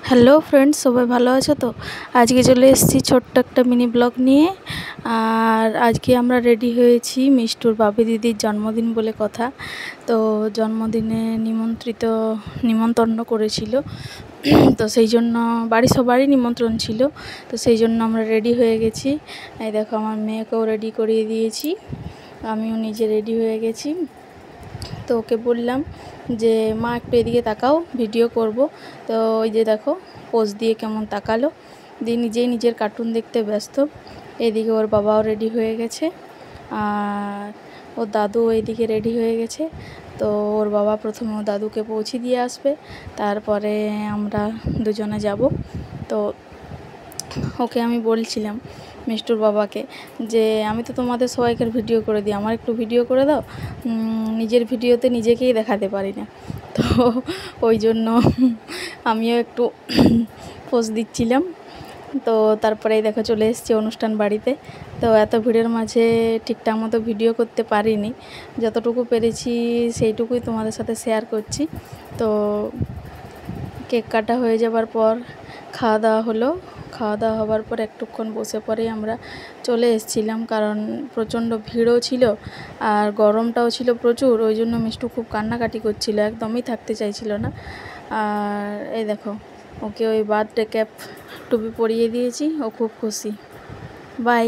Hello friends, সবাই ভালো আছো তো? আজকে চলে এসেছি ছোট্ট একটা মিনি ব্লগ নিয়ে। আর আজকে আমরা রেডি হয়েছি মিষ্টুর বাপি দিদির জন্মদিন বলে কথা। তো জন্মদিনে নিমন্ত্রণ করেছিল, তো সেই জন্য বাড়ি সবারই নিমন্ত্রণ ছিল। তো সেই জন্য আমরা রেডি হয়ে গেছি। এই দেখো, আমার মেয়েকেও রেডি করিয়ে দিয়েছি, আমিও নিজে রেডি হয়ে গেছি। তো ওকে বললাম যে মা একটু এদিকে তাকাও, ভিডিও করব। তো ওই যে দেখো পোজ দিয়ে কেমন তাকালো, দিয়ে নিজেই নিজের কার্টুন দেখতে ব্যস্ত। এদিকে ওর বাবাও রেডি হয়ে গেছে, আর ওর দাদু এইদিকে রেডি হয়ে গেছে। তো ওর বাবা প্রথমে ওর দাদুকে পৌঁছে দিয়ে আসবে, তারপরে আমরা দুজনে যাব। তো ওকে আমি বলছিলাম মিষ্টুর বাবাকে যে আমি তো তোমাদের সবাইকে ভিডিও করে দিই, আমার একটু ভিডিও করে দাও, নিজের ভিডিওতে নিজেকেই দেখাতে পারি না। তো ওই জন্য আমিও একটু পোজ দিচ্ছিলাম। তো তারপরেই দেখো চলে এসেছি অনুষ্ঠান বাড়িতে। তো এত ভিড়ের মাঝে ঠিকঠাক মতো ভিডিও করতে পারিনি, যতটুকু পেরেছি সেইটুকুই তোমাদের সাথে শেয়ার করছি। তো কেক কাটা হয়ে যাবার পর খাওয়া দাওয়া হলো। খাওয়া দাওয়া হবার পর একটুক্ষণ বসে পরেই আমরা চলে এসেছিলাম, কারণ প্রচণ্ড ভিড়ও ছিল আর গরমটাও ছিল প্রচুর। ওই জন্য মিষ্টু খুব কান্নাকাটি করছিল, একদমই থাকতে চাইছিল না। আর এই দেখো, ওকে ওই বার্থডে ক্যাপ টুপি পরিয়ে দিয়েছি, ও খুব খুশি। বাই।